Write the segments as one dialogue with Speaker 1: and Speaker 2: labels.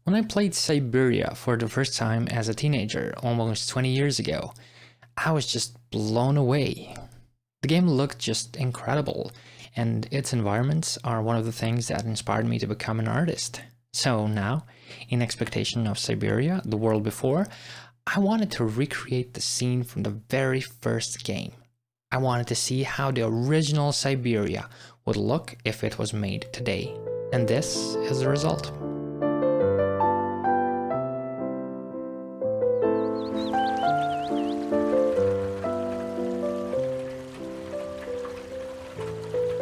Speaker 1: When I played Syberia for the first time as a teenager almost 20 years ago, I was just blown away. The game looked just incredible, and its environments are one of the things that inspired me to become an artist. So now, in expectation of Syberia, the world before, I wanted to recreate the scene from the very first game. I wanted to see how the original Syberia would look if it was made today. And this is the result.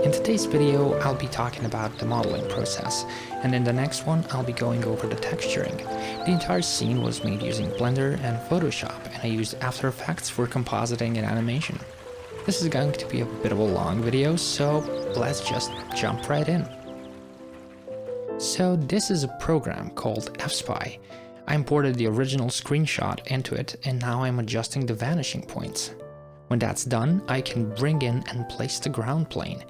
Speaker 1: In today's video, I'll be talking about the modeling process, and in the next one, I'll be going over the texturing. The entire scene was made using Blender and Photoshop, and I used After Effects for compositing and animation. This is going to be a bit of a long video, so let's just jump right in. So this is a program called FSpy. I imported the original screenshot into it, and now I'm adjusting the vanishing points. When that's done, I can bring in and place the ground plane.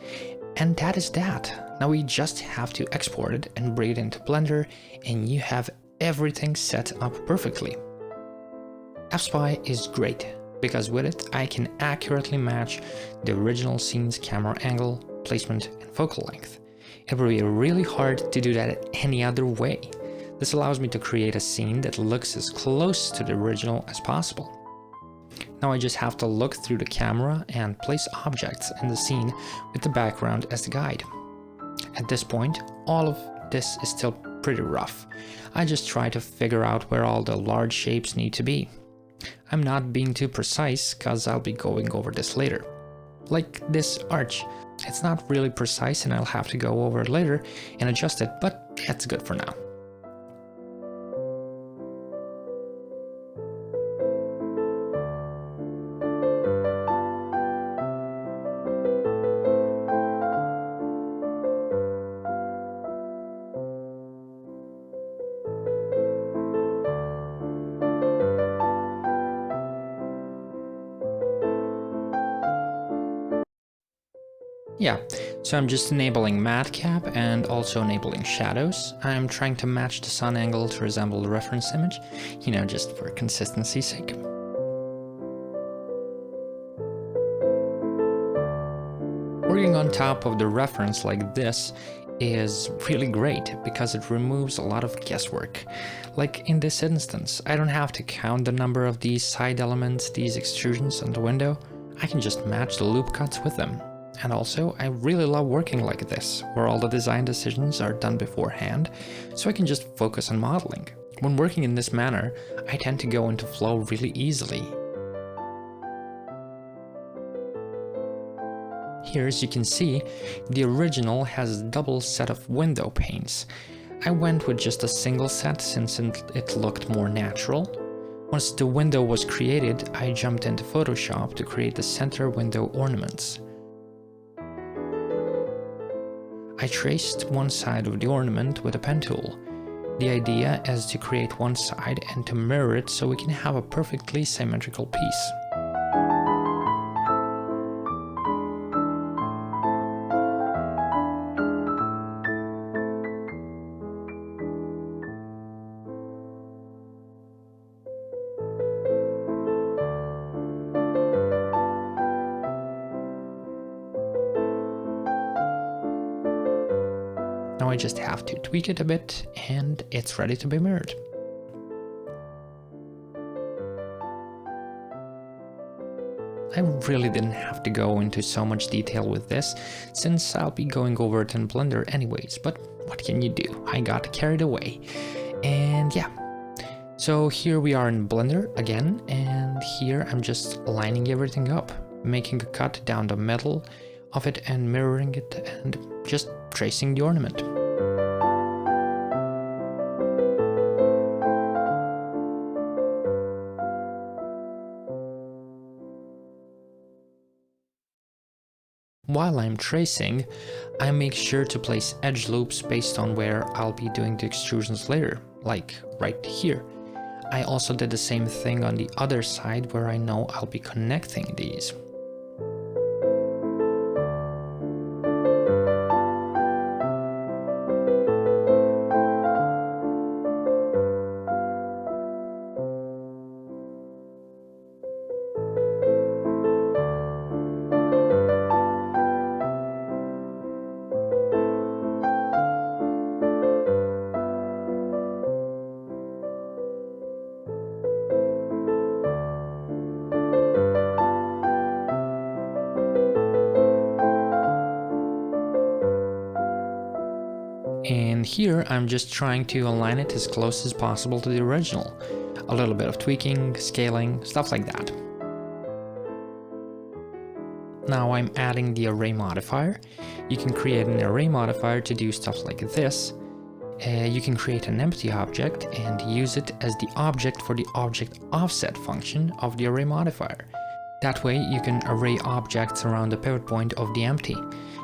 Speaker 1: And that is that. Now we just have to export it and bring it into Blender, and you have everything set up perfectly. FSpy is great, because with it I can accurately match the original scene's camera angle, placement, and focal length. It would be really hard to do that any other way. This allows me to create a scene that looks as close to the original as possible. Now I just have to look through the camera and place objects in the scene with the background as the guide. At this point, all of this is still pretty rough. I just try to figure out where all the large shapes need to be. I'm not being too precise, cause I'll be going over this later. Like this arch. It's not really precise and I'll have to go over it later and adjust it, but that's good for now. Yeah, so I'm just enabling matte cap and also enabling shadows. I'm trying to match the sun angle to resemble the reference image, just for consistency's sake. Working on top of the reference like this is really great because it removes a lot of guesswork. Like in this instance, I don't have to count the number of these side elements, these extrusions on the window. I can just match the loop cuts with them. And also, I really love working like this, where all the design decisions are done beforehand, so I can just focus on modeling. When working in this manner, I tend to go into flow really easily. Here, as you can see, the original has a double set of window panes. I went with just a single set since it looked more natural. Once the window was created, I jumped into Photoshop to create the center window ornaments. I traced one side of the ornament with a pen tool. The idea is to create one side and to mirror it so we can have a perfectly symmetrical piece. Now I just have to tweak it a bit and it's ready to be mirrored. I really didn't have to go into so much detail with this, since I'll be going over it in Blender anyways, but what can you do? I got carried away. And yeah, so here we are in Blender again, and here I'm just lining everything up, making a cut down the middle of it and mirroring it and just tracing the ornament. While I'm tracing, I make sure to place edge loops based on where I'll be doing the extrusions later, like right here. I also did the same thing on the other side where I know I'll be connecting these. And here I'm just trying to align it as close as possible to the original. A little bit of tweaking, scaling, stuff like that. Now I'm adding the array modifier. You can create an array modifier to do stuff like this. You can create an empty object and use it as the object for the object offset function of the array modifier. That way you can array objects around the pivot point of the empty.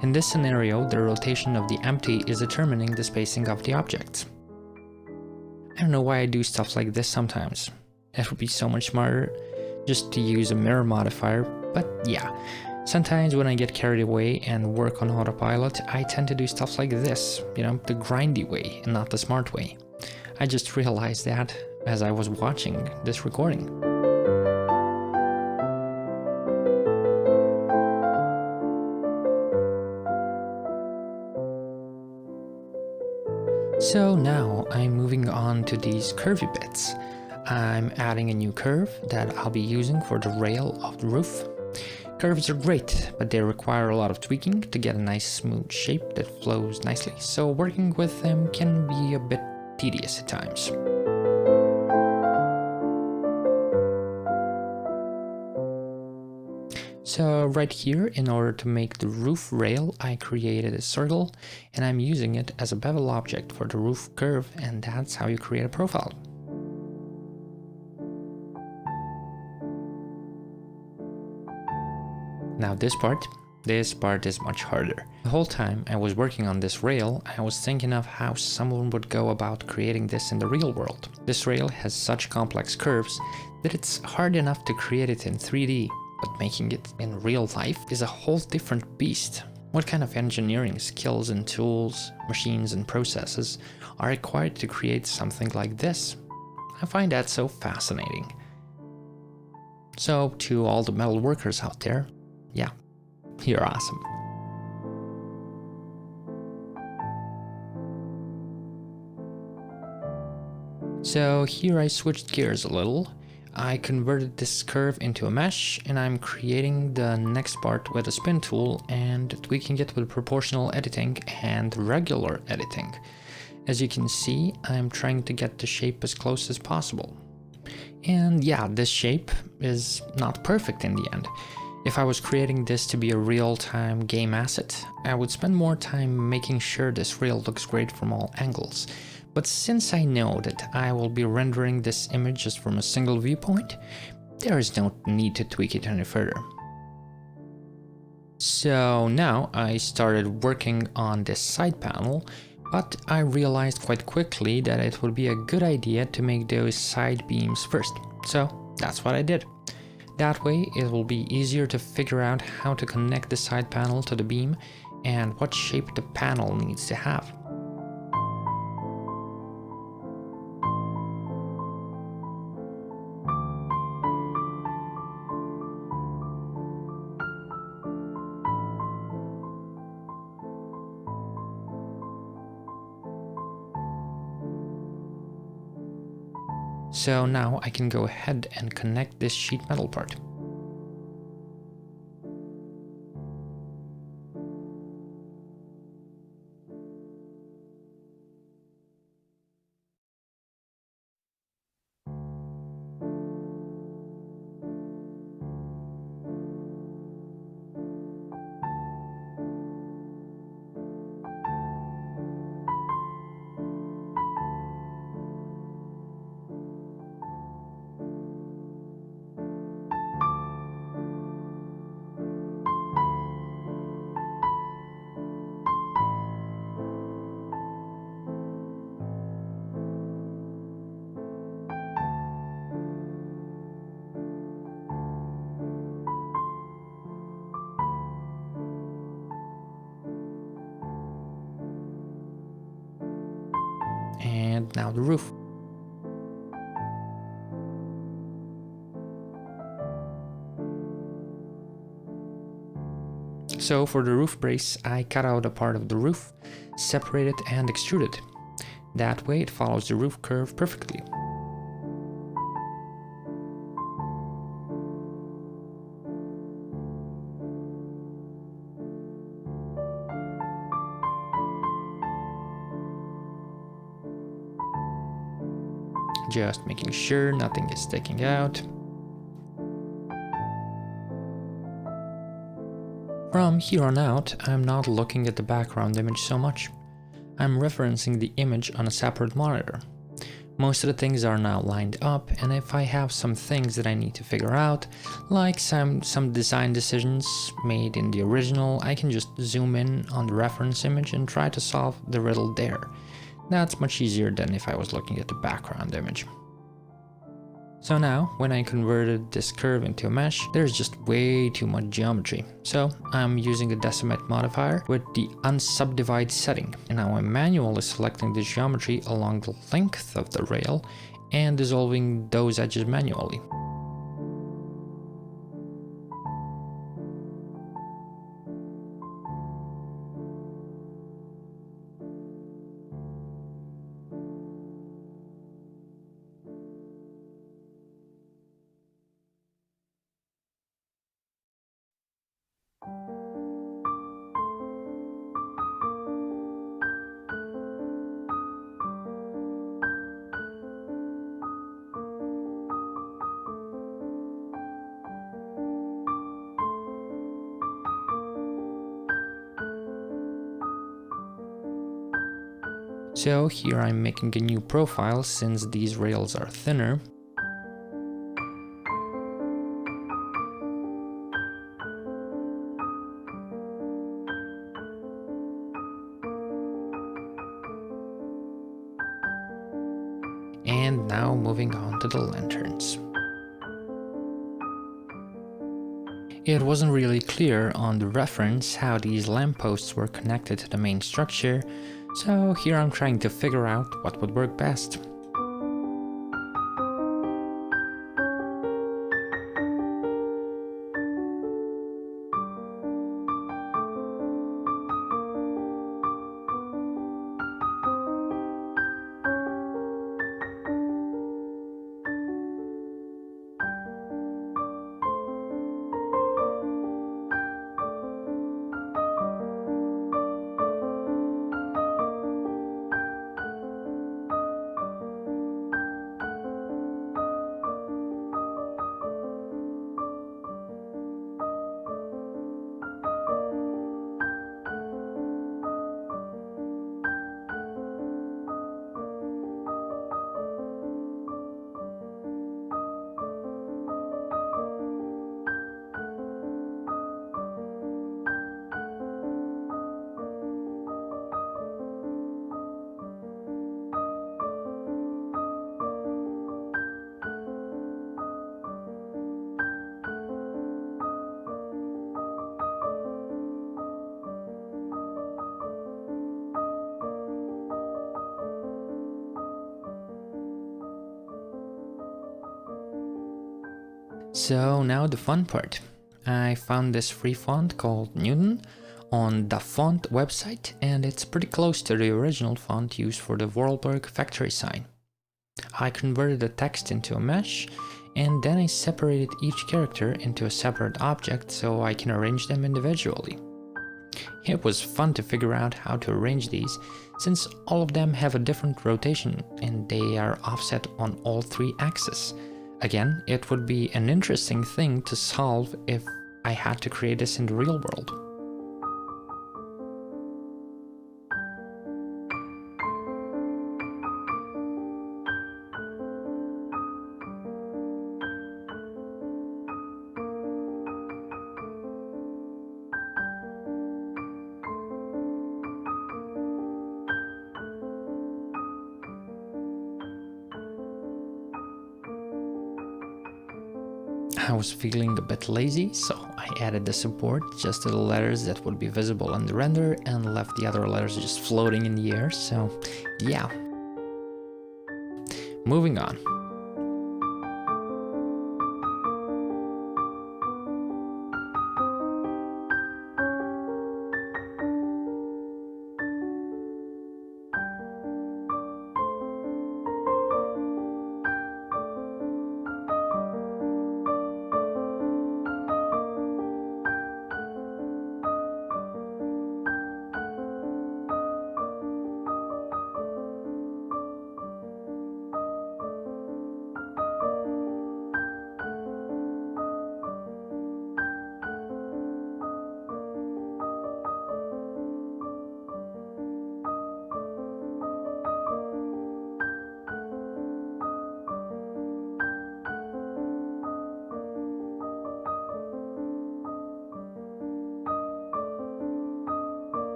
Speaker 1: In this scenario, the rotation of the empty is determining the spacing of the objects. I don't know why I do stuff like this sometimes. It would be so much smarter just to use a mirror modifier, but yeah. Sometimes when I get carried away and work on autopilot, I tend to do stuff like this, you know, the grindy way and not the smart way. I just realized that as I was watching this recording. So now I'm moving on to these curvy bits. I'm adding a new curve that I'll be using for the rail of the roof. Curves are great, but they require a lot of tweaking to get a nice smooth shape that flows nicely, so working with them can be a bit tedious at times. So right here, in order to make the roof rail, I created a circle and I'm using it as a bevel object for the roof curve, and that's how you create a profile. Now this part is much harder. The whole time I was working on this rail, I was thinking of how someone would go about creating this in the real world. This rail has such complex curves that it's hard enough to create it in 3D, but making it in real life is a whole different beast. What kind of engineering skills and tools, machines and processes are required to create something like this? I find that so fascinating. So to all the metal workers out there, yeah, you're awesome. So here I switched gears a little. I converted this curve into a mesh and I'm creating the next part with a spin tool and tweaking it with proportional editing and regular editing. As you can see, I'm trying to get the shape as close as possible. And yeah, this shape is not perfect in the end. If I was creating this to be a real-time game asset, I would spend more time making sure this rail looks great from all angles. But since I know that I will be rendering this image just from a single viewpoint, there is no need to tweak it any further. So now I started working on this side panel, but I realized quite quickly that it would be a good idea to make those side beams first. So that's what I did. That way it will be easier to figure out how to connect the side panel to the beam and what shape the panel needs to have. So now I can go ahead and connect this sheet metal part. And now the roof. So for the roof brace, I cut out a part of the roof, separate it and extrude it. That way it follows the roof curve perfectly. just making sure nothing is sticking out. From here on out, I'm not looking at the background image so much. I'm referencing the image on a separate monitor. Most of the things are now lined up, and if I have some things that I need to figure out, like some design decisions made in the original, I can just zoom in on the reference image and try to solve the riddle there. That's much easier than if I was looking at the background image. So now, when I converted this curve into a mesh, there's just way too much geometry. So I'm using the decimate modifier with the unsubdivide setting. And now I'm manually selecting the geometry along the length of the rail and dissolving those edges manually. So here I'm making a new profile since these rails are thinner. And now moving on to the lanterns. It wasn't really clear on the reference how these lampposts were connected to the main structure, so here I'm trying to figure out what would work best. So now the fun part. I found this free font called Newton on the font website, and it's pretty close to the original font used for the Vorarlberg factory sign. I converted the text into a mesh, and then I separated each character into a separate object so I can arrange them individually. It was fun to figure out how to arrange these, since all of them have a different rotation and they are offset on all three axes. Again, it would be an interesting thing to solve if I had to create this in the real world. I was feeling a bit lazy, so I added the support just to the letters that would be visible in the render and left the other letters just floating in the air, so yeah. Moving on.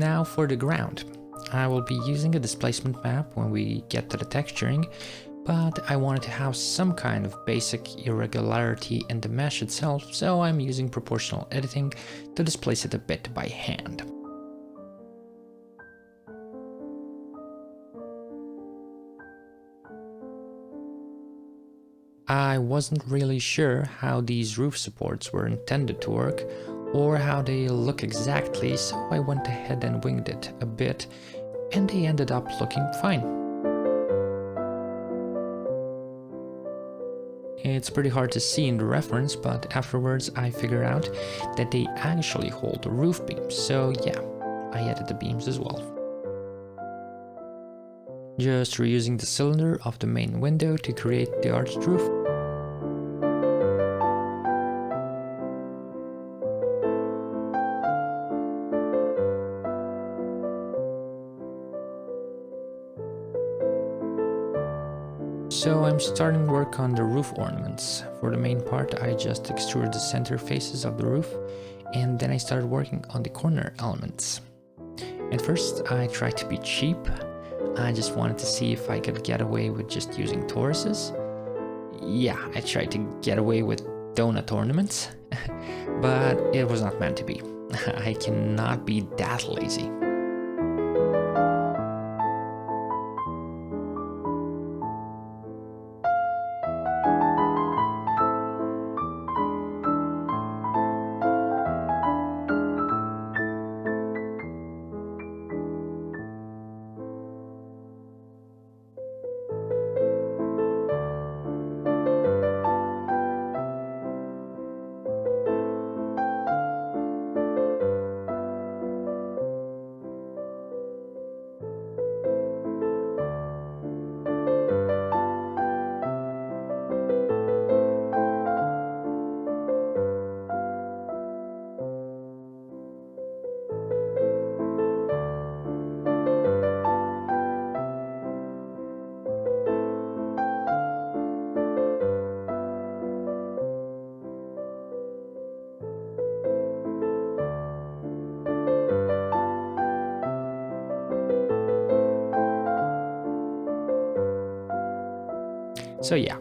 Speaker 1: Now for the ground. I will be using a displacement map when we get to the texturing, but I wanted to have some kind of basic irregularity in the mesh itself, so I'm using proportional editing to displace it a bit by hand. I wasn't really sure how these roof supports were intended to work or how they look exactly, so I went ahead and winged it a bit, and they ended up looking fine. It's pretty hard to see in the reference, but afterwards I figured out that they actually hold the roof beams, so yeah, I added the beams as well. Just reusing the cylinder of the main window to create the arched roof. So I'm starting work on the roof ornaments. For the main part, I just extruded the center faces of the roof, and then I started working on the corner elements. At first, I tried to be cheap. I just wanted to see if I could get away with just using toruses. Yeah, I tried to get away with donut ornaments, but it was not meant to be. I cannot be that lazy. So yeah,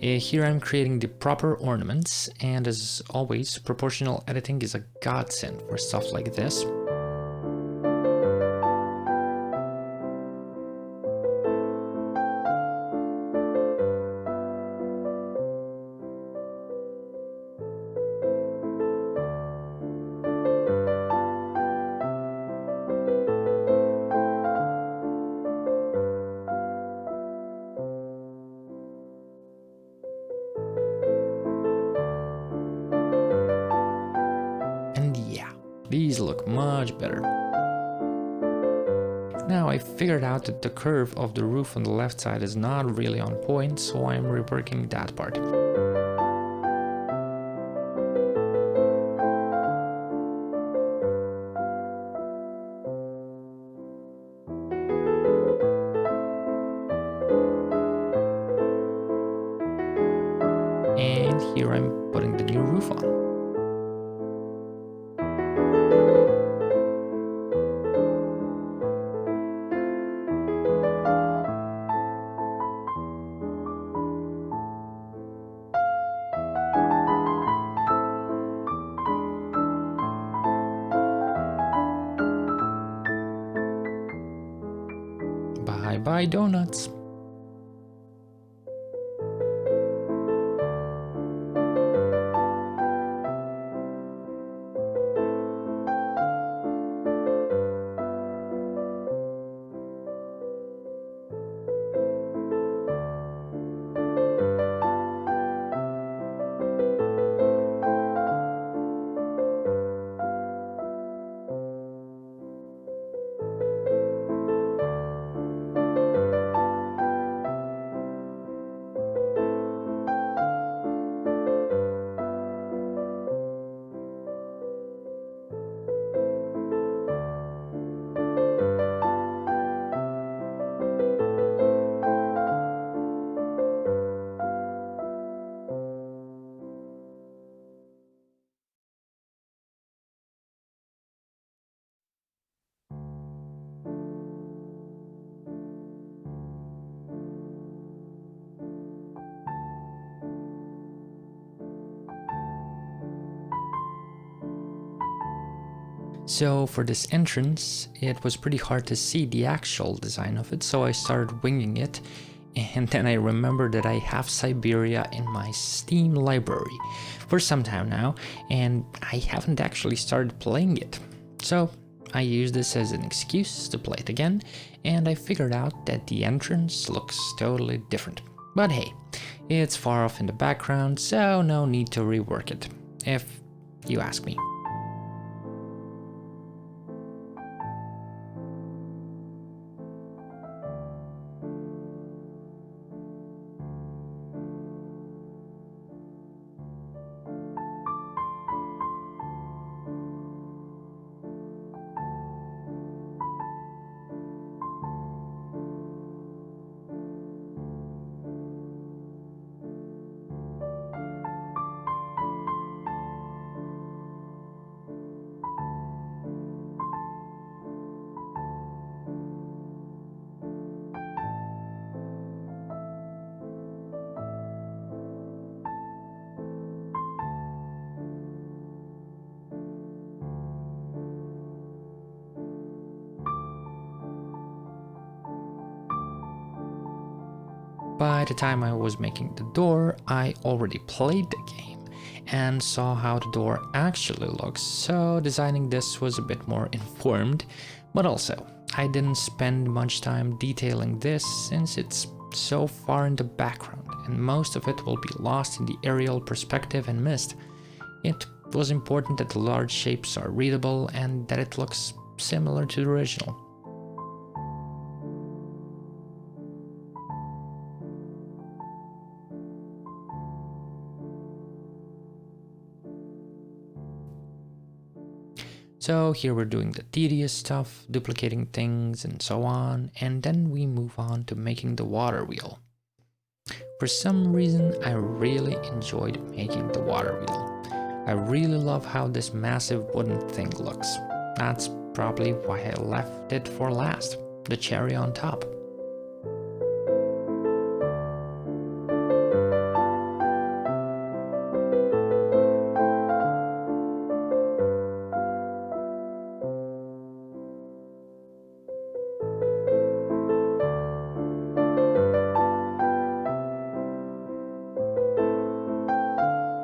Speaker 1: here I'm creating the proper ornaments, and as always, proportional editing is a godsend for stuff like this. These look much better. Now I figured out that the curve of the roof on the left side is not really on point, so I'm reworking that part. And here I'm putting the new roof on. Bye bye donuts. So for this entrance, it was pretty hard to see the actual design of it, so I started winging it. And then I remembered that I have Syberia in my Steam library for some time now, and I haven't actually started playing it. So I used this as an excuse to play it again, and I figured out that the entrance looks totally different. But hey, it's far off in the background, so no need to rework it, if you ask me. By the time I was making the door, I already played the game and saw how the door actually looks, so designing this was a bit more informed, but also I didn't spend much time detailing this since it's so far in the background and most of it will be lost in the aerial perspective and mist. It was important that the large shapes are readable and that it looks similar to the original. So here we're doing the tedious stuff, duplicating things and so on, and then we move on to making the water wheel. For some reason, I really enjoyed making the water wheel. I really love how this massive wooden thing looks. That's probably why I left it for last, the cherry on top.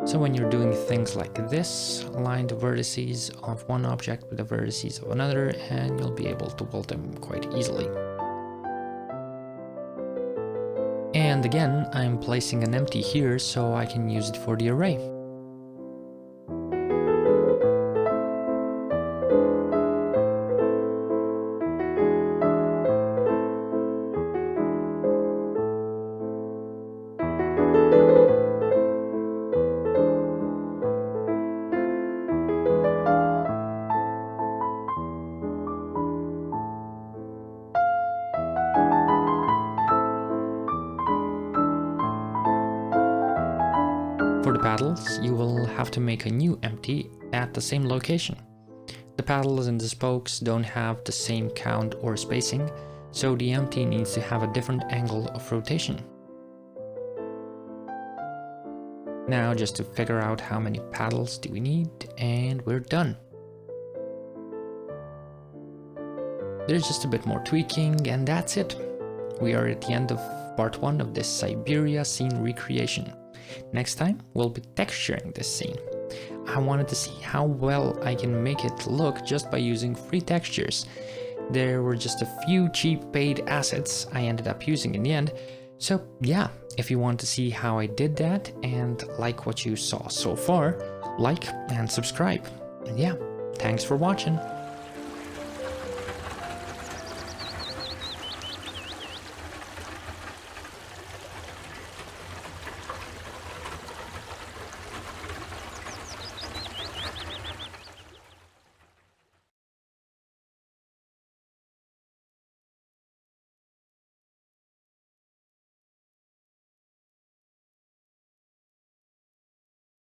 Speaker 1: So when you're doing things like this, align the vertices of one object with the vertices of another and you'll be able to build them quite easily. And again, I'm placing an empty here so I can use it for the array. For the paddles, you will have to make a new empty at the same location. The paddles and the spokes don't have the same count or spacing, so the empty needs to have a different angle of rotation. Now just to figure out how many paddles do we need, and we're done. There's just a bit more tweaking and that's it. We are at the end of part 1 of this Syberia scene recreation. Next time, we'll be texturing this scene. I wanted to see how well I can make it look just by using free textures. There were just a few cheap paid assets I ended up using in the end. So yeah, if you want to see how I did that and like what you saw so far, like and subscribe. And yeah, thanks for watching.